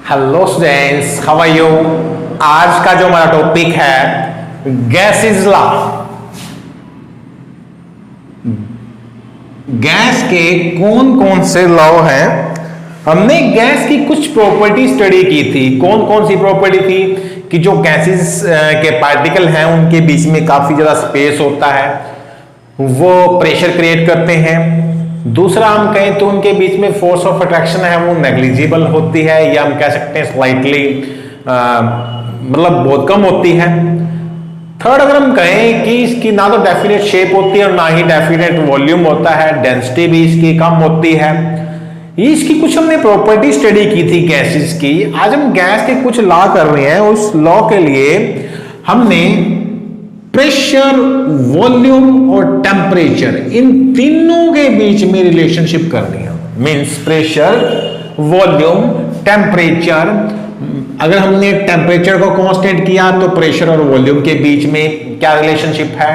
Hello students, how are you. आज का जो हमारा टॉपिक है गैसेस लॉ। गैस के कौन कौन से लॉ हैं। हमने गैस की कुछ प्रॉपर्टी स्टडी की थी। कौन कौन सी प्रॉपर्टी थी कि जो गैसेस के पार्टिकल हैं उनके बीच में काफी ज्यादा स्पेस होता है, वो प्रेशर क्रिएट करते हैं। दूसरा हम कहें तो उनके बीच में फोर्स ऑफ अट्रैक्शन है वो नेग्लिजिबल होती है, या हम कह सकते हैं स्लाइटली मतलब बहुत कम होती है। थर्ड अगर हम कहें कि इसकी ना तो डेफिनेट शेप होती है और ना ही डेफिनेट वॉल्यूम होता है, डेंसिटी भी इसकी कम होती है। इसकी कुछ हमने प्रॉपर्टी स्टडी की थी गैसेस की। आज हम गैस के कुछ लॉ कर रहे हैं। उस लॉ के लिए हमने प्रेशर, वॉल्यूम और टेम्परेचर, इन तीनों के बीच में रिलेशनशिप करनी है। Means pressure, volume, temperature. अगर हमने टेम्परेचर को कांस्टेंट किया तो प्रेशर और वॉल्यूम के बीच में क्या रिलेशनशिप है।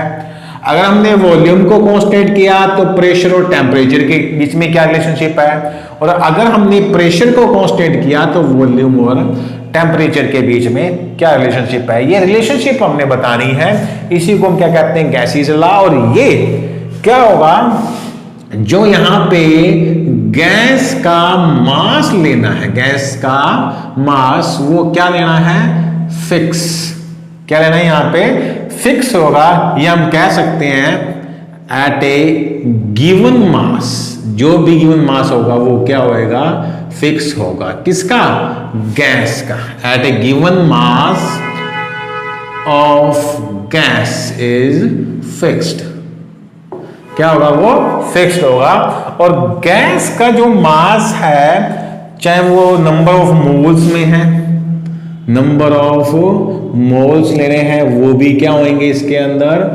अगर हमने वॉल्यूम को कांस्टेंट किया तो प्रेशर और टेम्परेचर के बीच में क्या रिलेशनशिप है। और अगर हमने प्रेशर को कांस्टेंट किया तो वॉल्यूम और टेम्परेचर के बीच में क्या रिलेशनशिप है। ये रिलेशनशिप हमने बतानी है। इसी को हम क्या कहते हैं, गैसेस लॉ। और ये क्या होगा, जो यहां पे गैस का मास लेना है, गैस का मास वो क्या लेना है, फिक्स। क्या लेना है यहां पे, फिक्स होगा। ये हम कह सकते हैं एट ए गिवन मास, जो भी गिवन मास होगा वो क्या होएगा, फिक्स होगा। किसका, गैस का। At a given mass of gas is fixed. क्या होगा, वो फिक्स्ड होगा। और गैस का जो मास है, चाहे वो नंबर ऑफ मोल्स में है, नंबर ऑफ मोल्स लेने हैं, वो भी क्या होंगे इसके अंदर,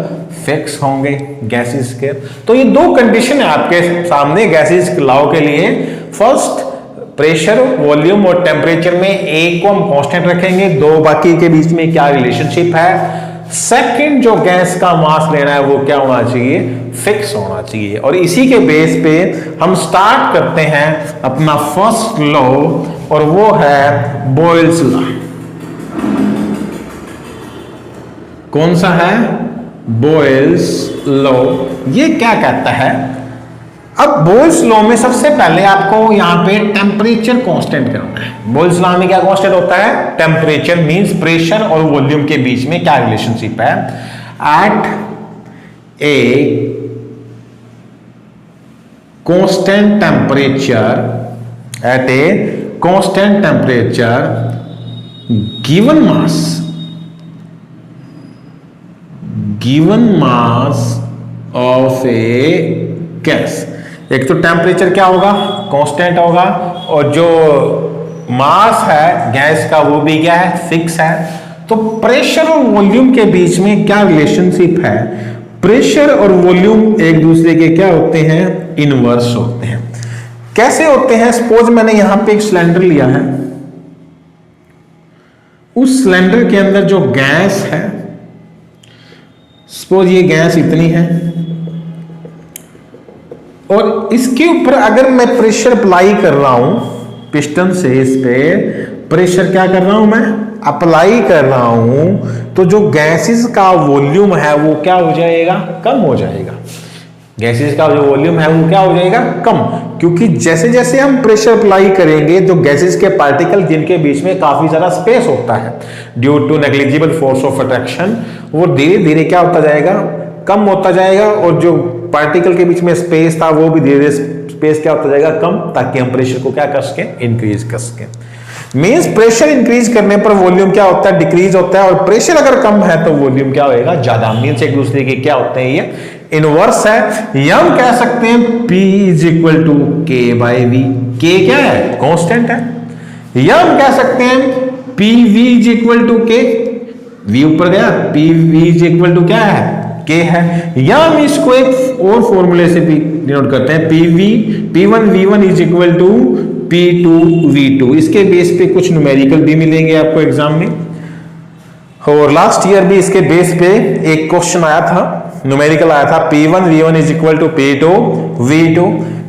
फिक्स होंगे गैसेस के। तो ये दो कंडीशन है आपके सामने गैसेस लॉ के लिए। फर्स्ट, प्रेशर, वॉल्यूम और टेम्परेचर में एक को हम कांस्टेंट रखेंगे, दो बाकी के बीच में क्या रिलेशनशिप है। सेकंड, जो गैस का मास लेना है वो क्या होना चाहिए, फिक्स होना चाहिए। और इसी के बेस पे हम स्टार्ट करते हैं अपना फर्स्ट लॉ, और वो है बॉयल्स लॉ। कौन सा है, बॉयल्स लॉ। ये क्या कहता है, अब बॉयल्स लॉ में सबसे पहले आपको यहां पे टेम्परेचर कांस्टेंट करना है। बॉयल्स लॉ में क्या कांस्टेंट होता है, टेम्परेचर। मींस प्रेशर और वॉल्यूम के बीच में क्या रिलेशनशिप है। At a constant temperature, at a constant temperature given mass of a gas. एक तो टेम्परेचर क्या होगा, कांस्टेंट होगा, और जो मास है गैस का वो भी क्या है, फिक्स है। तो प्रेशर और वॉल्यूम के बीच में क्या रिलेशनशिप है, प्रेशर और वॉल्यूम एक दूसरे के क्या होते हैं, इनवर्स होते हैं। कैसे होते हैं, सपोज मैंने यहां पे एक सिलेंडर लिया है, उस सिलेंडर के अंदर जो गैस है, सपोज ये गैस इतनी है, और इसके ऊपर अगर मैं प्रेशर अप्लाई कर रहा हूं पिस्टन से, इस पे प्रेशर क्या कर रहा हूं, मैं अप्लाई कर रहा हूं, तो जो गैसेस का वॉल्यूम है वो क्या हो जाएगा, कम हो जाएगा। गैसेस का जो वॉल्यूम है वो क्या हो जाएगा, कम। क्योंकि जैसे जैसे हम प्रेशर अप्लाई करेंगे, जो गैसेस के पार्टिकल जिनके बीच में काफी ज्यादा स्पेस होता है due to negligible force of attraction, वो धीरे धीरे क्या होता जाएगा, कम होता जाएगा। और जो पार्टिकल के बीच में स्पेस था वो भी धीरे धीरे स्पेस क्या होता जाएगा, कम, ताकि हम प्रेशर को क्या कर सके, इंक्रीज कर सके। मींस प्रेशर इंक्रीज करने पर वॉल्यूम क्या होता है, डिक्रीज होता है। और प्रेशर अगर कम है तो वॉल्यूम क्या होएगा, ज्यादा। मींस एक दूसरे के क्या होते हैं, ये इनवर्स है। या हम कह सकते हैं P इज इक्वल टू के बाई वी। के क्या है, कांस्टेंट है। या हम कह सकते हैं PV इज इक्वल टू के, वी ऊपर गया, PV इज इक्वल टू क्या है, के है। या हम इसको एक और फॉर्मूले से भी डिनोट करते हैं, P1 V1 is equal to P2 V2। इसके बेस पे कुछ न्यूमेरिकल भी मिलेंगे आपको एग्जाम में, और लास्ट ईयर भी इसके बेस पे एक क्वेश्चन आया था, न्यूमेरिकल आया था, P1 V1 is equal to P2 V2।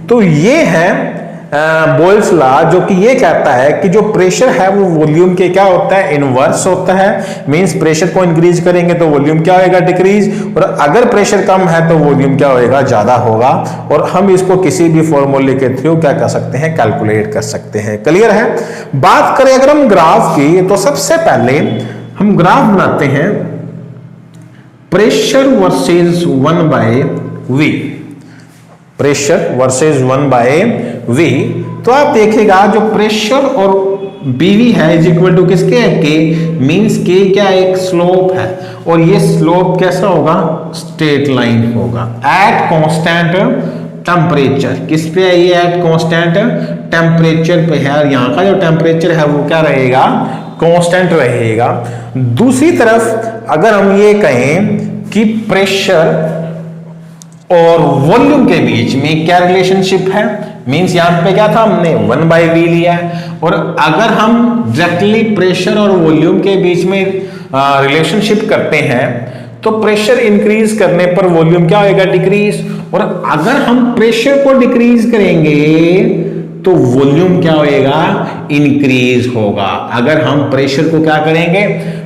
तो ये है बोयल्स लॉ, जो कि ये कहता है कि जो प्रेशर है वो वॉल्यूम के क्या होता है, इनवर्स होता है। मींस प्रेशर को इंक्रीज करेंगे तो वॉल्यूम क्या होएगा, डिक्रीज, और अगर प्रेशर कम है तो वॉल्यूम क्या होएगा, ज्यादा होगा। और हम इसको किसी भी फॉर्मूले के थ्रू क्या कर सकते हैं, कैलकुलेट कर सकते हैं। क्लियर है। बात करें अगर हम ग्राफ की, तो सबसे पहले हम ग्राफ बनाते हैं pressure versus 1/v, pressure versus 1/v। तो आप देखिएगा जो प्रेशर और bv है इज इक्वल टू किसके है, k, मींस k क्या एक स्लोप है, और ये स्लोप कैसा होगा, स्ट्रेट लाइन होगा एट कांस्टेंट टेम्परेचर। किस पे है ये, एट कांस्टेंट टेम्परेचर पे है, और यहाँ का जो टेम्परेचर है वो क्या रहेगा, कांस्टेंट रहेगा। दूसरी तरफ अगर हम ये कहें कि प्रेशर और वॉल्यूम के बीच में क्या रिलेशनशिप है, मींस यहां पे क्या था, हमने 1/v लिया है, और अगर हम डायरेक्टली प्रेशर और वॉल्यूम के बीच में रिलेशनशिप करते हैं तो प्रेशर इंक्रीज करने पर वॉल्यूम क्या होगा, डिक्रीज, और अगर हम प्रेशर को डिक्रीज करेंगे तो वॉल्यूम क्या होएगा, इंक्रीज होगा। अगर हम प्रेशर को क्या करेंगे,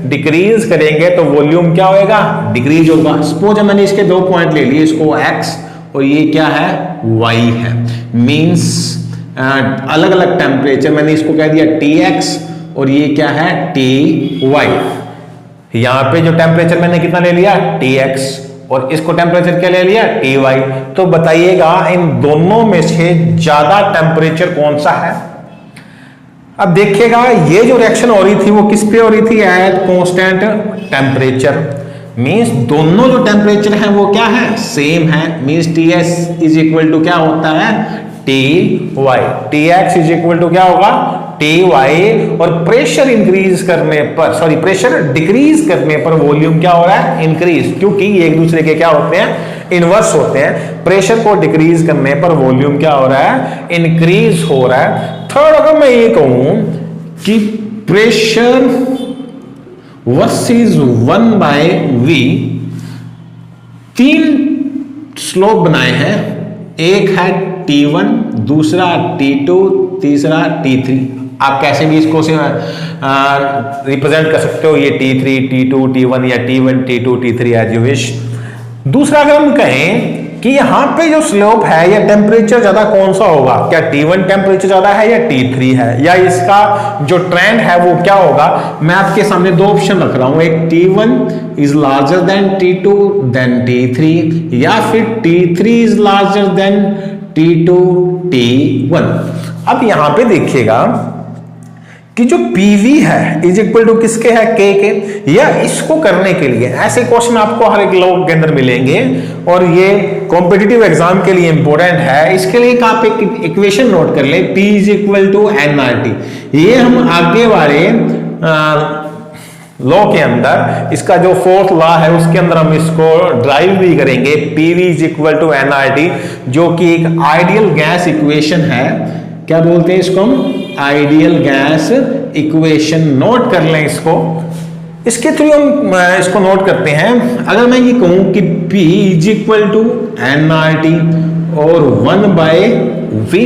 डिक्रीज करेंगे तो वॉल्यूम क्या होएगा, डिक्रीज होगा। सपोज मैंने इसके दो पॉइंट ले लिए, इसको x और ये क्या है, y है, मींस अलग अलग टेम्परेचर, मैंने इसको कह दिया Tx और ये क्या है, Ty। यहां पे जो टेम्परेचर मैंने कितना ले लिया, Tx, और इसको टेम्परेचर क्या ले लिया, Ty। तो बताइएगा इन दोनों में से ज्यादा टेम्परेचर कौन सा है। अब देखिएगा ये जो रिएक्शन हो रही थी वो किस पे हो रही थी, एट कांस्टेंट टेम्परेचर, मींस दोनों जो टेम्परेचर है वो क्या है, सेम है, means Ts is equal to क्या होता है, Ty, Tx is equal to क्या होगा, Ty, और प्रेशर इंक्रीज करने पर, सॉरी प्रेशर डिक्रीज करने पर वॉल्यूम क्या हो रहा है, इंक्रीज, क्योंकि ये एक दूसरे के क्या होते हैं, इनवर्स होते हैं। प्रेशर को डिक्रीज करने पर वॉल्यूम क्या हो रहा है, इंक्रीज हो रहा है। थर्ड अगर मैं ये कहूं कि प्रेशर वर्सेस 1/v, तीन स्लोप बनाए हैं, एक है T1, दूसरा T2, तीसरा T3। आप कैसे भी इसको रिप्रेजेंट कर सकते हो, ये T3, T2, T1 या T1, T2, T3 as you wish. दूसरा अगर हम कहें कि यहां पे जो स्लोप है या टेम्परेचर ज्यादा कौन सा होगा, क्या T1 टेम्परेचर ज्यादा है या T3 है, या इसका जो ट्रेंड है वो क्या होगा। मैं आपके सामने दो ऑप्शन रख रहा हूं, एक T1 is larger than T2 than T3, या फिर T3 is larger than T2 T1। अब यहां पे देखिएगा कि जो PV है इज इक्वल टू किसके है, K के, या इसको करने के लिए ऐसे क्वेश्चन आपको हर एक लॉ के अंदर मिलेंगे, और ये कॉम्पिटिटिव एग्जाम के लिए इंपॉर्टेंट है। इसके लिए आप एक इक्वेशन नोट कर ले, P is equal to nRT। ये हम आगे वाले लॉ के अंदर, इसका जो फोर्थ लॉ है उसके अंदर हम इसको ड्राइव भी करेंगे, PV is equal to nRT, जो कि एक आइडियल गैस इक्वेशन है। क्या बोलते हैं इसको हम, आइडियल गैस इक्वेशन। नोट कर लें इसको, इसके थ्रू हम इसको नोट करते हैं। अगर मैं ये कहूं कि P is equal to nRT और 1/v,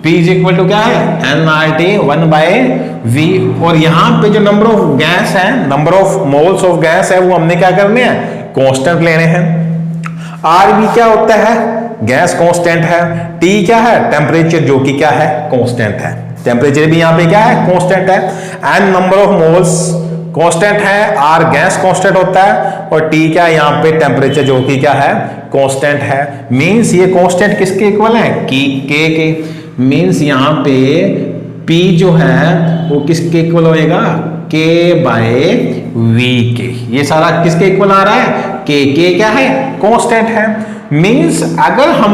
P is equal to क्या है, nRT 1/v, और यहां पे जो नंबर ऑफ गैस है, number of moles of gas है, वो हमने क्या करने हैं, कांस्टेंट लेने हैं। RV क्या होता है, गैस कांस्टेंट है, T क्या है, टेम्परेचर जो कि क्या है, कांस्टेंट है, टेम्परेचर भी यहां पे क्या है, कांस्टेंट है, N number of moles constant है, R गैस कांस्टेंट होता है, और T क्या यहां पे टेम्परेचर जो कि क्या है, कांस्टेंट है। मींस ये कांस्टेंट किसके इक्वल है, K के, मींस यहां पे P जो है वो किसके इक्वल होएगा, K/V के। ये सारा किसके इक्वल आ रहा है, K क्या है, कांस्टेंट है। मींस अगर हम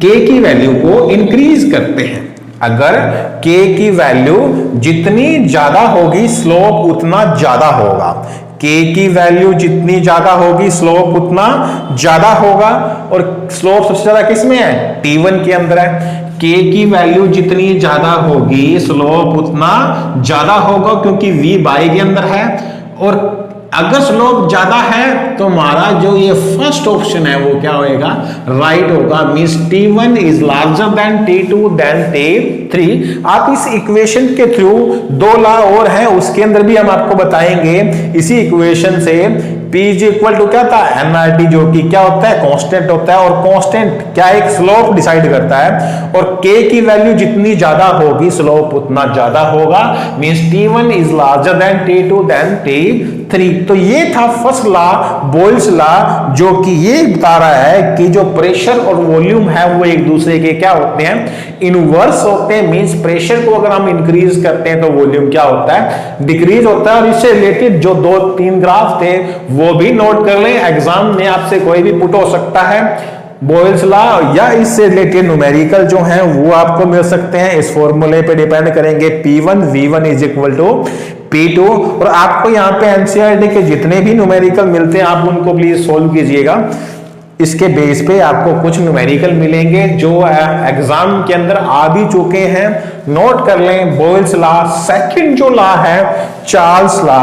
K की वैल्यू को इंक्रीज करते हैं, अगर K की वैल्यू जितनी ज्यादा होगी स्लोप उतना ज्यादा होगा, K की वैल्यू जितनी ज्यादा होगी स्लोप उतना ज्यादा होगा, और स्लोप सबसे ज्यादा किस में है, T1 के अंदर है। K की वैल्यू जितनी ज्यादा होगी स्लोप उतना ज्यादा होगा, क्योंकि V बाई के अंदर है, और अगर स्लोप ज्यादा है तो हमारा जो ये फर्स्ट ऑप्शन है वो क्या होएगा, राइट होगा। Means T1 is larger than T2 than T3। आप इस इक्वेशन के थ्रू दो लॉ और हैं, उसके अंदर भी हम आपको बताएंगे। इसी इक्वेशन से P इज इक्वल टू क्या था, nRT, जो कि क्या होता है, कांस्टेंट होता है। और कांस्टेंट क्या, एक स्लोप डिसाइड करता है, और K की वैल्यू जितनी ज्यादा होगी स्लोप उतना ज्यादा होगा। Means T1 is larger than T2 than T3। तो ये था फर्स्ट लॉ, बोयल्स लॉ, जो कि ये बता रहा है कि जो प्रेशर और वॉल्यूम है वो एक दूसरे के क्या होते हैं, इनवर्स होते हैं। मींस प्रेशर को अगर हम इंक्रीज करते हैं तो वॉल्यूम क्या होता है, डिक्रीज होता है। और इससे रिलेटेड जो 2-3 ग्राफ थे वो भी नोट कर लें, एग्जाम में आपसे कोई भी पुट हो सकता है। बॉयल्स लॉ या इससे रिलेटेड न्यूमेरिकल जो हैं वो आपको मिल सकते हैं। इस फॉर्मूले पे डिपेंड करेंगे, P1 V1 is equal to P2। और आपको यहाँ पे एनसीईआरटी के जितने भी न्यूमेरिकल मिलते हैं आप उनको प्लीज सोल्व कीजिएगा। इसके बेस पे आपको कुछ न्यूमेरिकल मिलेंगे जो एग्जाम के अंदर आ भी चुके हैं, नोट कर लें। बॉयल्स लॉ, सेकंड जो लॉ है चार्ल्स लॉ,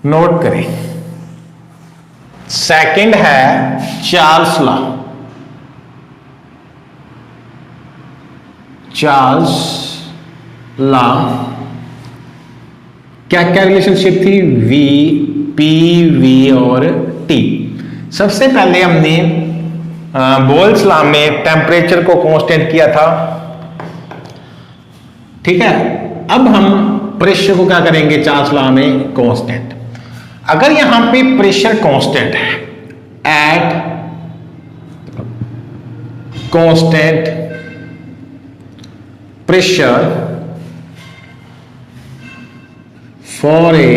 नोट करें। सेकंड है चार्ल्स लॉ। चार्ल्स लॉ क्या क्या रिलेशनशिप थी, V, P, V और T। सबसे पहले हमने बॉयल्स लॉ में टेम्परेचर को कांस्टेंट किया था, ठीक है। अब हम प्रेशर को क्या करेंगे, चार्ल्स लॉ में कांस्टेंट। अगर यहां पे प्रेशर कांस्टेंट है, at constant pressure for a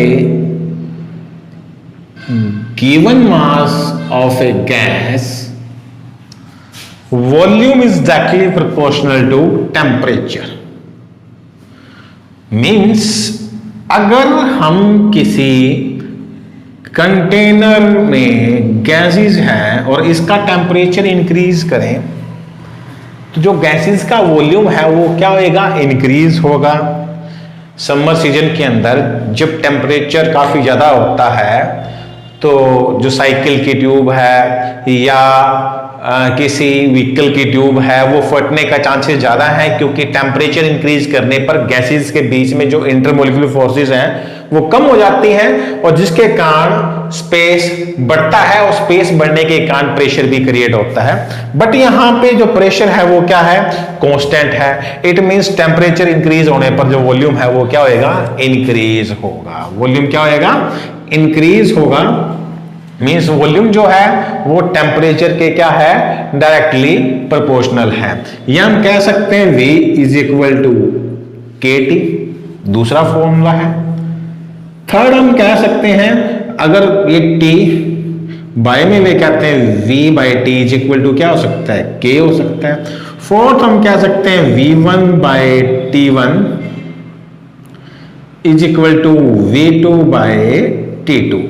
given mass of a gas, volume is directly proportional to temperature. Means अगर हम किसी कंटेनर में गैसेस हैं और इसका टेम्परेचर इंक्रीज करें तो जो गैसेस का वॉल्यूम है वो क्या होएगा, इंक्रीज होगा। समर सीजन के अंदर जब टेम्परेचर काफी ज्यादा होता है तो जो साइकिल की ट्यूब है या किसी व्हीकल की ट्यूब है वो फटने का चांसेस ज्यादा है, क्योंकि टेम्परेचर इंक्रीज करने पर गैसेस के बीच में जो इंटरमोलिकुलर फोर्सेस हैं वो कम हो जाती हैं, और जिसके कारण स्पेस बढ़ता है, और स्पेस बढ़ने के कारण प्रेशर भी क्रिएट होता है। बट यहां पे जो प्रेशर है वो क्या है, कांस्टेंट है। इट मींस टेम्परेचर इंक्रीज होने पर जो वॉल्यूम है वो क्या होएगा, इंक्रीज होगा। वॉल्यूम क्या होएगा, इंक्रीज होगा। मींस वॉल्यूम जो है वो टेम्परेचर के क्या है, डायरेक्टली प्रोपोर्शनल है। या हम कह सकते हैं V is equal to KT, दूसरा फॉर्मूला है। थर्ड हम कह सकते हैं, अगर ये T बाय में वे कहते हैं V by T is equal to क्या हो सकता है, K हो सकता है। फोर्थ हम कह सकते हैं V1 by T1 is equal to V2 by T2,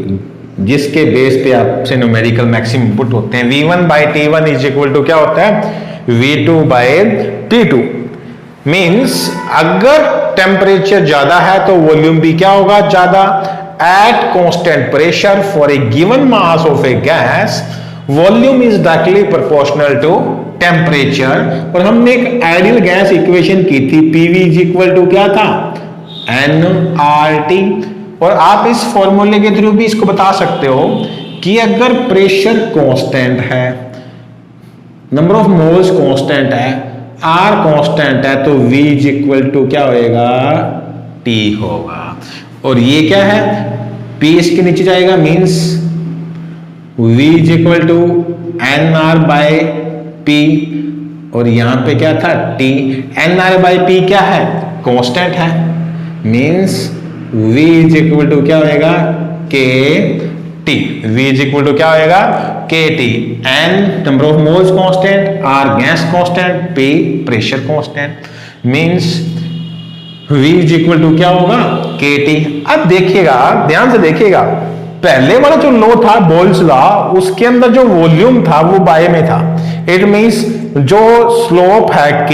जिसके बेस पे आपसे न्यूमेरिकल मैक्सिमम पुट होते हैं। V1 by T1 is equal to क्या होता है, V2 बाय T2। मींस अगर टेम्परेचर ज्यादा है तो वॉल्यूम भी क्या होगा, ज्यादा। At constant pressure for a given mass of a gas, volume is directly proportional to temperature. और हमने एक आइडियल गैस इक्वेशन की थी, PV इज इक्वल टू क्या था, nRT। और आप इस फॉर्मूले के थ्रू भी इसको बता सकते हो कि अगर प्रेशर कांस्टेंट है, नंबर ऑफ मोल्स कांस्टेंट है, R कांस्टेंट है, तो V इज इक्वल टू क्या होएगा, T होगा। और ये क्या है, P इसके नीचे जाएगा, means V is equal to NR by P। और यहां पे क्या था, T। NR बाय P क्या है, कांस्टेंट है, means V is equal to क्या होएगा, KT। V is equal to क्या होएगा, KT। N number of moles constant, R gas constant, P pressure constant, means V is equal to क्या होगा, KT। अब देखिएगा, ध्यान से देखिएगा, पहले वाला जो लॉ था बॉयल्स लॉ, उसके अंदर जो वॉल्यूम था वो बाय में था। इट मींस जो स्लोप है K,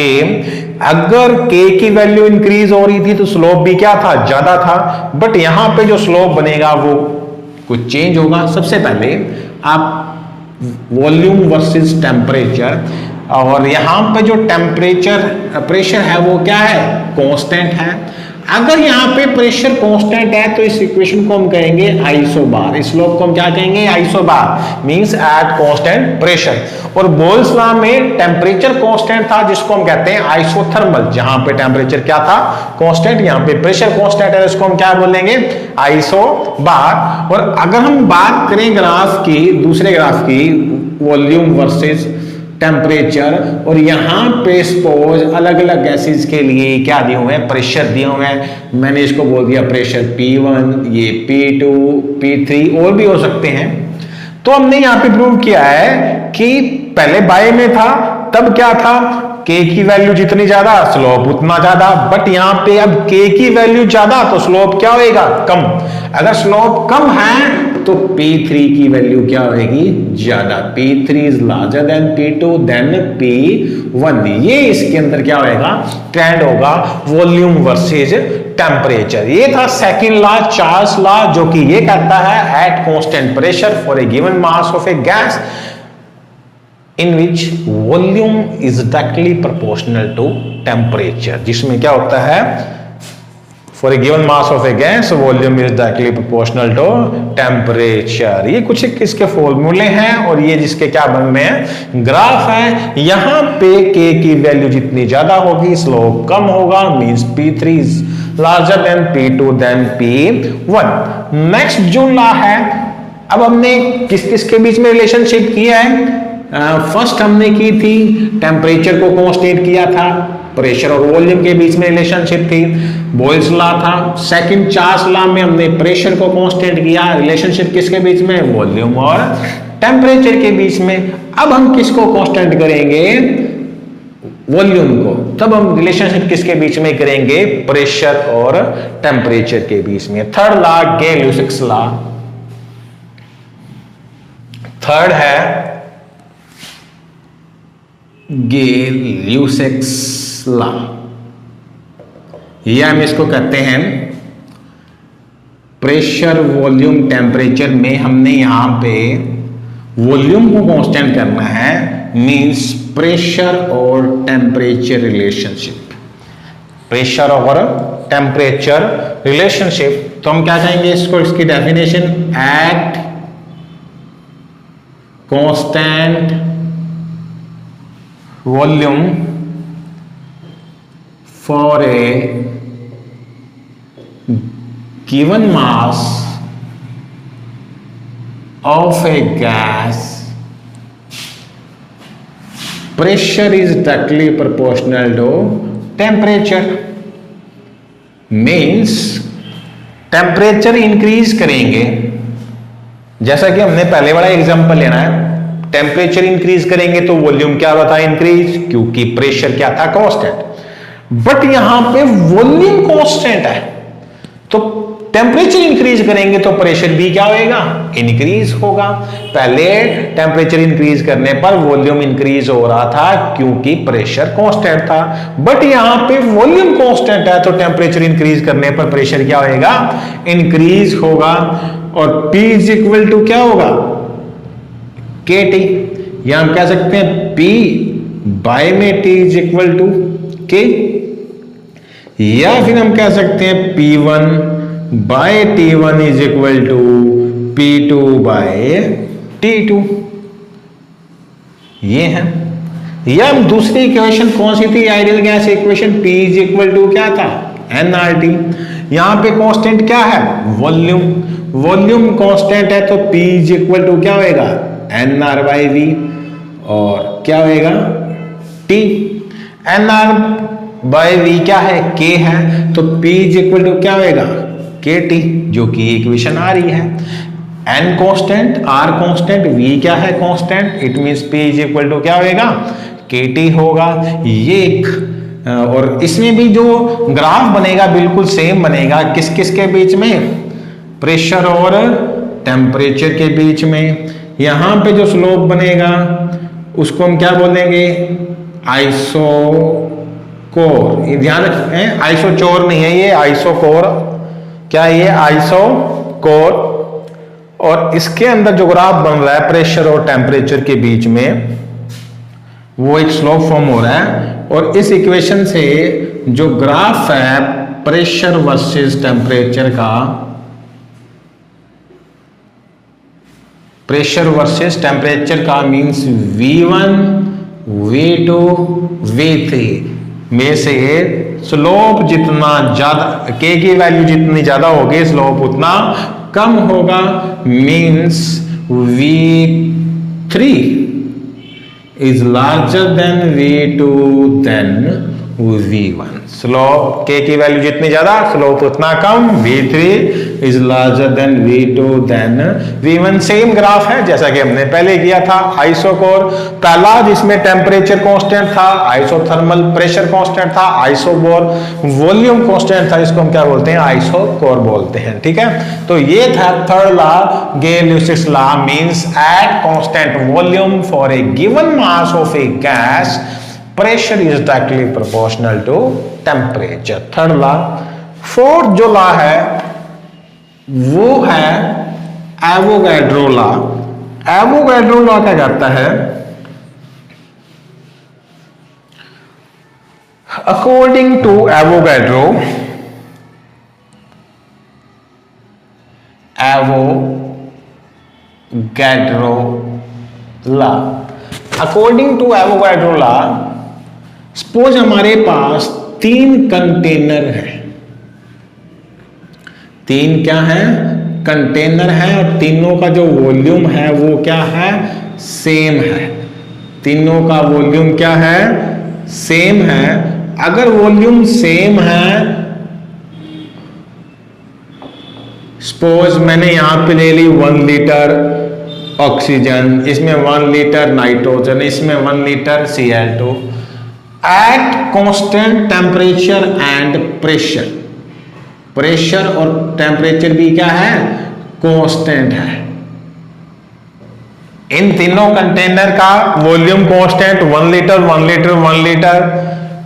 अगर K की वैल्यू इंक्रीज हो रही थी तो स्लोप भी क्या था, ज्यादा था। बट यहां पे जो स्लोप बनेगा वो कुछ चेंज होगा। सबसे पहले आप वॉल्यूम वर्सेस टेम्परेचर, और यहां पे जो टेम्परेचर प्रेशर है वो क्या है, कांस्टेंट है। अगर यहाँ पे प्रेशर कांस्टेंट है तो इस इक्वेशन को हम कहेंगे आइसोबार, स्लोप को हम क्या कहेंगे, isobar, means at constant pressure. और बोल्स लॉ में टेम्परेचर कांस्टेंट था जिसको हम कहते हैं आइसोथर्मल, जहां पे टेम्परेचर क्या था, कांस्टेंट, यहाँ पे प्रेशर कांस्टेंट है, इसको हम क्या बोलेंगे, आइसोबार। और अगर हम बात करें ग्राफ की, दूसरे ग्राफ की, वॉल्यूम वर्सेस टेम्परेचर, और यहां पे सपोज अलग अलग गैसेस के लिए क्या दिए हुए हैं, प्रेशर दिए हुए हैं। मैंने इसको बोल दिया प्रेशर P1, ये P2, P3 और भी हो सकते हैं। तो हमने यहां पे प्रूव किया है कि पहले बाय में था तब क्या था, K की वैल्यू जितनी ज्यादा स्लोप उतना ज्यादा, बट यहां पे अब K की वैल्यू ज्यादा तो स्लोप क्या होएगा, कम। अगर स्लोप कम है तो P3 की वैल्यू क्या होगी, ज्यादा। P3 is larger then P2 then P1। ये इसके अंदर क्या होएगा, ट्रेंड होगा वॉल्यूम वर्सेस टेम्परेचर। ये था सेकंड लॉ, चार्ल्स लॉ, जो कि ये कहता है at constant pressure for a given mass of a gas in which volume is directly proportional to temperature, जिसमें क्या होता है, for a given mass of a gas volume is directly proportional to temperature। ये कुछ इसके फॉर्मूले हैं और ये जिसके क्या बन में है, ग्राफ है। यहां पे K की वैल्यू जितनी ज्यादा होगी स्लोप कम होगा, means P3 is larger than P2 than P1। Next जो लॉ है, अब हमने किस किस के बीच में रिलेशनशिप किया है, फर्स्ट हमने की थी टेम्परेचर को कांस्टेंट किया था, प्रेशर और वॉल्यूम के बीच में रिलेशनशिप थी, बॉयल्स लॉ था। सेकंड चार्ल्स लॉ में हमने प्रेशर को कांस्टेंट किया, रिलेशनशिप किसके बीच में, वॉल्यूम और टेम्परेचर के बीच में। अब हम किसको कांस्टेंट करेंगे, वॉल्यूम को, तब हम रिलेशनशिप किसके बीच में करेंगे, प्रेशर और टेम्परेचर के बीच में। थर्ड लॉ गे-ल्यूसिक्स लॉ, थर्ड है गे-ल्यूसिक्स लॉ, ये हम इसको कहते हैं प्रेशर वॉल्यूम टेम्परेचर में हमने यहां पे वॉल्यूम को कांस्टेंट करना है, मींस प्रेशर और टेम्परेचर रिलेशनशिप, प्रेशर और टेम्परेचर रिलेशनशिप। तो हम क्या कहेंगे इसको, इसकी definition, at constant volume for a given mass of a gas, pressure is directly proportional to temperature। means temperature increase करेंगे, जैसा कि हमने पहले वाला एग्जांपल लेना है, टेम्परेचर इंक्रीज करेंगे तो वॉल्यूम क्या होता है, इंक्रीज, क्योंकि प्रेशर क्या था, कांस्टेंट। बट यहां पे वॉल्यूम कांस्टेंट है, तो टेम्परेचर इंक्रीज करेंगे तो प्रेशर भी क्या होगा, इंक्रीज होगा। पहले टेम्परेचर इंक्रीज करने पर वॉल्यूम इंक्रीज हो रहा था क्योंकि प्रेशर कांस्टेंट था, बट यहां पे वॉल्यूम कांस्टेंट है तो टेम्परेचर इंक्रीज करने पर प्रेशर क्या होगा, इंक्रीज होगा। और P इज इक्वल टू क्या होगा, KT, या हम कह सकते हैं P बाय में T is equal to K, या फिर हम कह सकते हैं P1 by T1 is equal to P2 by T2। ये है, या हम दूसरी इक्वेशन कौन सी थी, ideal gas equation, P is equal to क्या था, nRT। यहां पे कांस्टेंट क्या है, वॉल्यूम, वॉल्यूम कांस्टेंट है तो P इज इक्वल टू क्या होएगा, NR बाई V, और क्या होएगा, T। NR बाई V क्या है, K है, तो P इज इक्वल टू क्या होएगा, KT, जो कि इक्वेशन आ रही है। N constant, R constant, V क्या है, constant, it means P is equal to क्या होएगा, KT होगा। ये एक, और इसमें भी जो ग्राफ बनेगा बिल्कुल सेम बनेगा, किस किस के बीच में, प्रेशर और टेम्परेचर के बीच में। यहां पे जो स्लोप बनेगा उसको हम क्या बोलेंगे, आइसोकोर। ये ध्यान रखें, आइसोचोर नहीं है ये, आइसोकोर। क्या है ये, आइसोकोर। और इसके अंदर जो ग्राफ बन रहा है प्रेशर और टेम्परेचर के बीच में, वो एक स्लोप फॉर्म हो रहा है। और इस इक्वेशन से जो ग्राफ है प्रेशर वर्सेस टेम्परेचर का, प्रेशर वर्सेस टेम्परेचर का मींस V1, V2, V3 में से स्लोप जितना ज्यादा, के की वैल्यू जितनी ज्यादा होगी स्लोप उतना कम होगा। Means V3 is larger than V2 than V1। Slope के की वैल्यू जितनी ज्यादा स्लोप उतना कम। V3 is larger than V2 than V1। Same graph है जैसा कि हमने पहले किया था आइसोकोर, पहला जिसमें टेम्परेचर कांस्टेंट था, आइसोथर्मल प्रेशर कांस्टेंट था, आइसोबोर वॉल्यूम कांस्टेंट था, इसको हम क्या बोलते हैं, आइसोकोर बोलते हैं। ठीक है, तो ये था third law, Gay Lussac's law means at constant volume for a given mass of a gas pressure is directly proportional to temperature. Third law. Fourth जो लॉ है वो है एवोगैड्रो लॉ। एवोगैड्रो लॉ क्या करता है, according to Avogadro law, according to Avogadro law, suppose हमारे पास 3 container है, 3 क्या है, कंटेनर है, और तीनों का जो वॉल्यूम है वो क्या है, सेम है। तीनों का वॉल्यूम क्या है, सेम है। अगर वॉल्यूम सेम है, सपोज मैंने यहां पे ले ली 1 लीटर ऑक्सीजन, इसमें 1 लीटर नाइट्रोजन, इसमें 1 litre Cl2 at constant temperature and pressure. Pressure और टेम्परेचर भी क्या है, कांस्टेंट है। इन तीनों कंटेनर का volume constant 1 litre 1 litre 1 litre,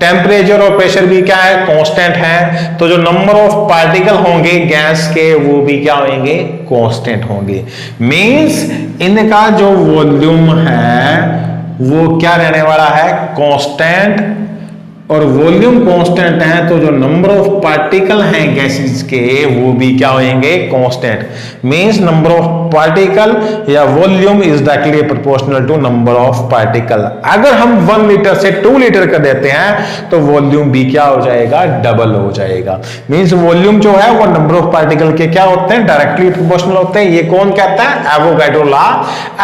temperature और प्रेशर भी क्या है, कांस्टेंट है। तो जो नंबर ऑफ पार्टिकल होंगे गैस के वो भी क्या होंगे, कांस्टेंट होंगे। मींस इनका जो वॉल्यूम है वो क्या रहने वाला है, कांस्टेंट, और वॉल्यूम कांस्टेंट है तो जो नंबर ऑफ पार्टिकल हैं गैसेस के वो भी क्या होंगे, constant. Means number of particle या volume is directly proportional to number of particle. अगर हम 1 लीटर से 2 लीटर कर देते हैं तो वॉल्यूम भी क्या हो जाएगा, डबल हो जाएगा। मींस वॉल्यूम जो है वो नंबर ऑफ पार्टिकल के क्या होते हैं, डायरेक्टली प्रोपोर्शनल होते हैं। ये कौन कहता है, Avogadro law.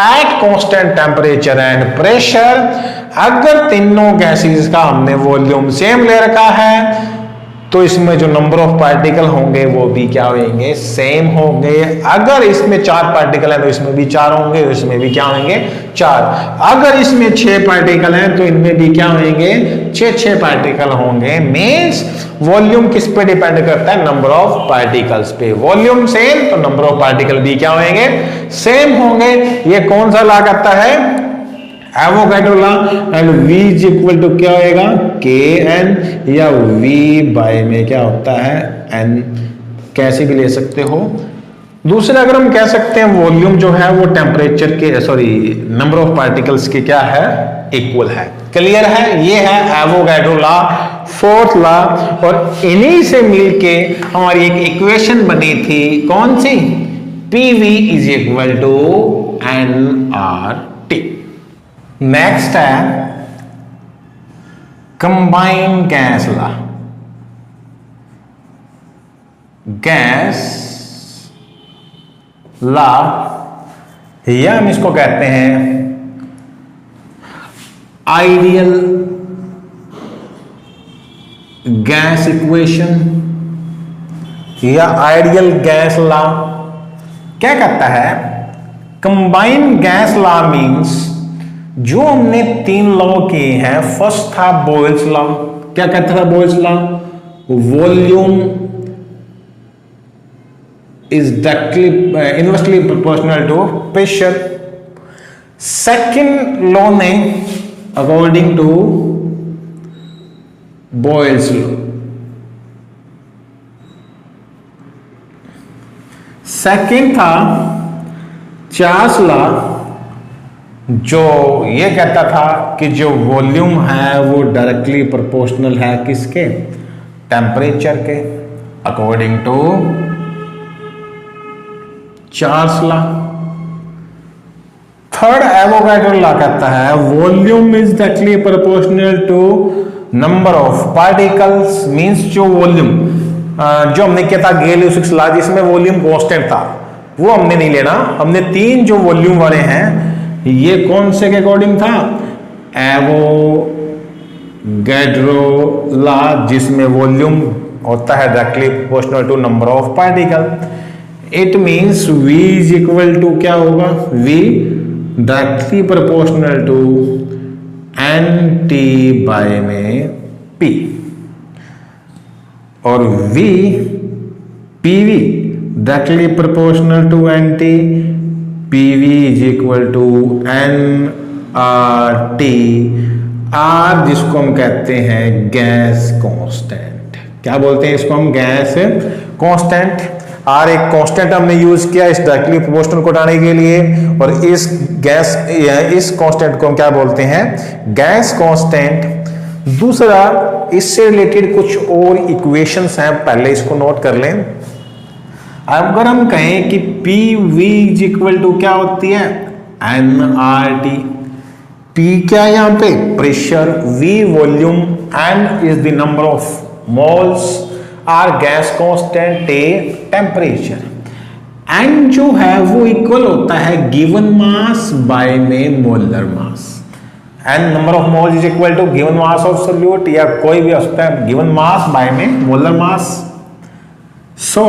At constant temperature and pressure, अगर तीनों गैसेस का हमने वॉल्यूम सेम ले रखा है तो इसमें जो नंबर ऑफ पार्टिकल होंगे वो भी क्या होंगे, सेम होंगे। अगर इसमें 4 पार्टिकल है तो इसमें भी 4 होंगे, तो इसमें भी क्या होंगे, 4। अगर इसमें 6 पार्टिकल हैं तो इनमें भी क्या होंगे, 6 पार्टिकल होंगे। मींस वॉल्यूम किस पे डिपेंड करता है, नंबर ऑफ पार्टिकल्स पे। वॉल्यूम सेम तो नंबर ऑफ पार्टिकल भी क्या होंगे, सेम होंगे। ये कौन सा लॉ करता है, Avogadro law. And V is equal to क्या होएगा, Kn, या V बाय में क्या होता है, N। कैसे भी ले सकते हो। दूसरा अगर हम कह सकते हैं वॉल्यूम जो है वो टेम्परेचर के, नंबर ऑफ पार्टिकल्स के क्या है, इक्वल है। क्लियर है, ये है एवोगैड्रो लॉ, फोर्थ लॉ। और इन्हीं से मिलके हमारी एक इक्वेशन बनी थी, कौन सी, PV is equal to nRT। Next है combined gas law. Gas law, या हम इसको कहते हैं आइडियल गैस इक्वेशन या आइडियल गैस लॉ। क्या कहता है, कंबाइंड गैस लॉ मींस जो हमने 3 लॉ किए हैं। फर्स्ट था बॉयल्स लॉ। क्या कहता था Boyle's law, volume is directly inversely proportional to pressure. Second law ने according to Boyle's law, second था चार्ल्स लॉ जो ये कहता था कि जो वॉल्यूम है वो डायरेक्टली प्रोपोर्शनल है किसके, टेम्परेचर के, according to Charles law. Third Avogadro law कहता है volume is directly proportional to number of particles, means जो वॉल्यूम जो हमने किया था गैलिलियो लॉ जिसमें वॉल्यूम कांस्टेंट था वो हमने नहीं लेना, हमने तीन जो वॉल्यूम वाले हैं ये कौन से के अकॉर्डिंग था, एवोगाड्रो लॉ जिसमें वॉल्यूम होता है directly proportional to number of particle. It means V is equal to क्या होगा, V directly proportional to NT by में P, और V PV directly proportional to NT, PV is equal to nRT, R जिसको हम कहते हैं gas constant. क्या बोलते हैं इसको हम, गैस कांस्टेंट। R एक कांस्टेंट हमने यूज किया इस डायरेक्टली प्रोपोर्शनल को हटाने के लिए, और इस कांस्टेंट को हम क्या बोलते हैं, गैस कांस्टेंट। दूसरा इससे रिलेटेड कुछ और इक्वेशंस हैं, पहले इसको नोट कर लें। अगर हम कहें कि PV इज इक्वल टू क्या होती है, nRT। P क्या है यहां पे, pressure, V volume, N is the number of moles, R gas constant, T temperature. N जो है वो इक्वल होता है गिवन मास बाय में molar mass. N number of moles is equal to given mass of solute, या कोई भी हो सकता है गिवन मास बाय में molar mass. So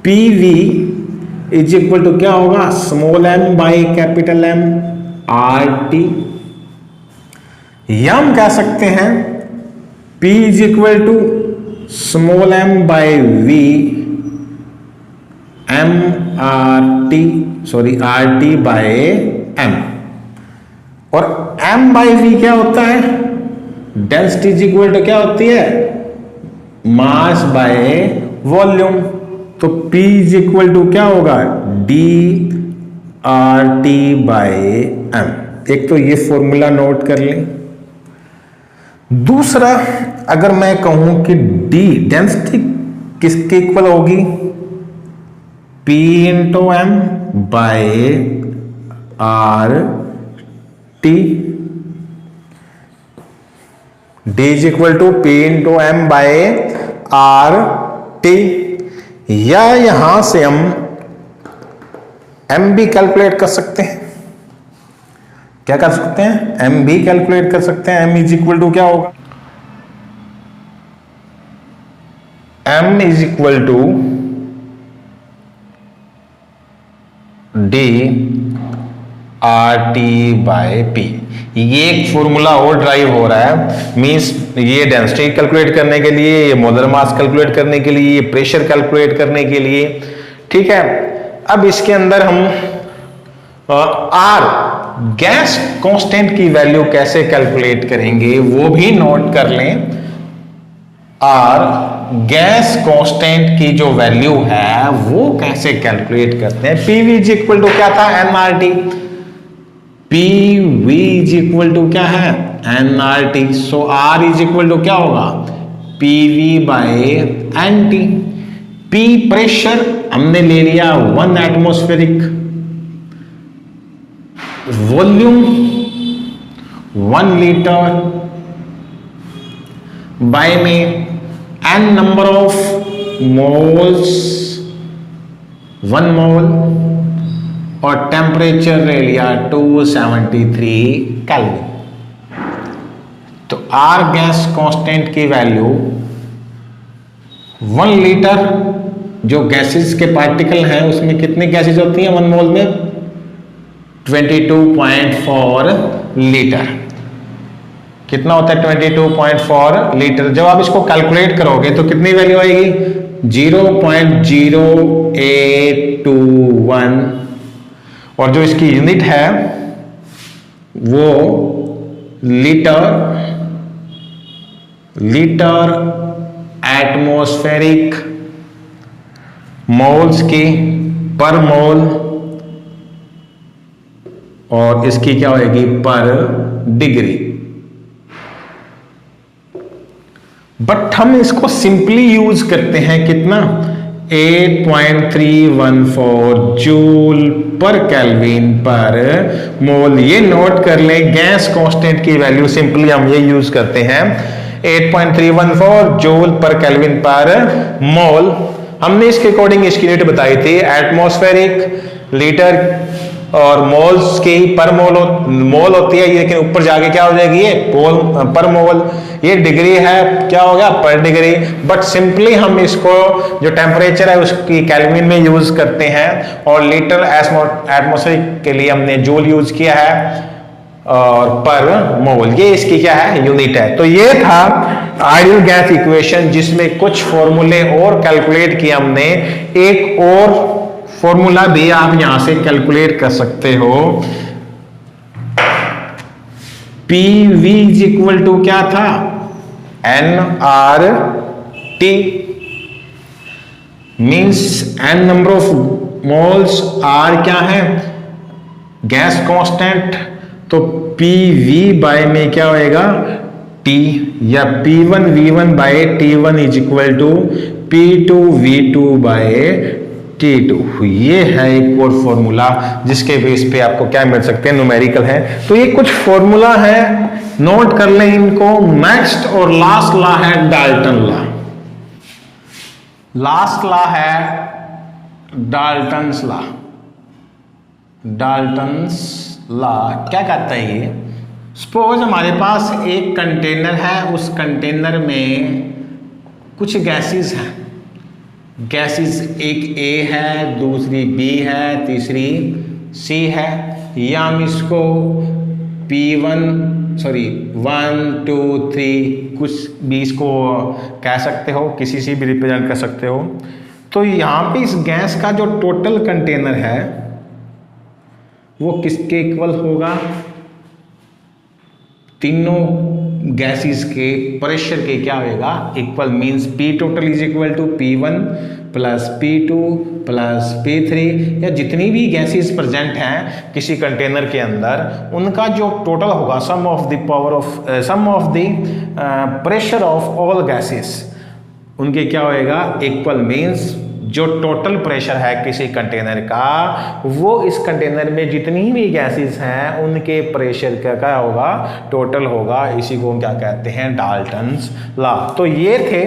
PV is equal to क्या होगा, small m by capital M RT। या हम कह सकते हैं P is equal to small m by V RT by M, और M बाई V क्या होता है, डेंसिटी इज इक्वल टू क्या होती है, मास बाय वॉल्यूम। तो P इज इक्वल टू क्या होगा, dRT बाय M। एक तो ये फॉर्मूला नोट कर लें। दूसरा अगर मैं कहूं कि D डेंसिटी किसके इक्वल होगी, P into M by RT। D is equal to P into M by RT। या यहां से हम M भी कैलकुलेट कर सकते हैं। क्या कर सकते हैं, M भी कैलकुलेट कर सकते हैं। M इज इक्वल टू क्या होगा, M is equal to dRT by P। ये एक फॉर्मूला और ड्राइव हो रहा है, मींस ये डेंसिटी कैलकुलेट करने के लिए, ये मोलर मास कैलकुलेट करने के लिए, ये प्रेशर कैलकुलेट करने के लिए, ठीक है। अब इसके अंदर हम R गैस कांस्टेंट की वैल्यू कैसे कैलकुलेट करेंगे वो भी नोट कर लें। R गैस कांस्टेंट की जो वैल्यू है वो कैसे कैलकुलेट करते हैं। PV इज इक्वल टू क्या था, nRT। PV is equal to क्या है, nRT। So R is equal to क्या होगा, PV by NT। P pressure हमने ले लिया 1 एटमॉस्फेरिक, वॉल्यूम 1 लीटर बाय में N number of moles 1 mole, और टेम्परेचर ले लिया 273 केल्विन। तो R गैस कांस्टेंट की वैल्यू 1 लीटर, जो गैसेस के पार्टिकल हैं उसमें कितनी गैसेस होती हैं 1 मोल में, 22.4 लीटर। कितना होता है 22.4 लीटर। जब आप इसको कैलकुलेट करोगे तो कितनी वैल्यू आएगी, 0.0821, और जो इसकी यूनिट है वो लीटर एटमॉस्फेरिक मोल्स की पर मोल और इसकी क्या होगी पर डिग्री। बट हम इसको सिंपली यूज करते हैं कितना 8.314 जूल पर केल्विन पर मोल। ये नोट कर ले, गैस कांस्टेंट की वैल्यू सिंपली हम ये यूज करते हैं 8.314 जूल पर केल्विन पर मोल। हमने इसके अकॉर्डिंग इसकी यूनिट बताई थी एटमॉस्फेरिक लीटर और मोल्स की पर मोल होती है, लेकिन ऊपर जाके क्या हो जाएगी ये पर मोल। ये डिग्री है, क्या हो गया पर डिग्री। बट सिंपली हम इसको जो टेम्परेचर है उसकी केल्विन में यूज करते हैं और लीटर एटमॉस्फेरिक के लिए हमने जूल यूज किया है और पर मोल ये इसकी क्या है यूनिट है। तो ये था आइडियल गैस इक्वेशन जिसमें कुछ फॉर्मूले और कैलकुलेट किए हमने। एक और फॉर्मूला भी आप यहां से कैलकुलेट कर सकते हो। PV इज इक्वल टू क्या था nRT means n number of moles, R क्या है गैस कांस्टेंट, तो PV बाय में क्या होएगा T या P1V1 by T1 is equal to P2V2 by T2। ये है एक और फॉर्मूला जिसके बेस पे आपको क्या मिल सकते हैं न्यूमेरिकल है। तो ये कुछ फॉर्मूला है, नोट कर लें इनको। नेक्स्ट और लास्ट लॉ है डाल्टन लॉ। लास्ट लॉ है डाल्टन्स लॉ। डाल्टन्स लॉ क्या कहता है ये, सपोज हमारे पास एक कंटेनर है, उस कंटेनर में कुछ गैसेस हैं। गैसेस एक A है, दूसरी B है, तीसरी C है, या हम इसको P1 1 2 3 कुछ भी इसको कह सकते हो, किसी से भी रिप्रेजेंट कर सकते हो। तो यहाँ पे इस गैस का जो टोटल कंटेनर है वो किसके इक्वल होगा, तीनों गैसेस के प्रेशर के क्या होगा equal. Means P total is equal to P1 plus P2 plus P3, या जितनी भी गैसेस प्रेजेंट हैं किसी कंटेनर के अंदर उनका जो टोटल होगा sum of the pressure of all gases उनके क्या होएगा इक्वल। मींस जो टोटल प्रेशर है किसी कंटेनर का वो इस कंटेनर में जितनी भी गैसेस हैं उनके प्रेशर का क्या होगा टोटल होगा। इसी को क्या कहते हैं डाल्टन्स लॉ। तो ये थे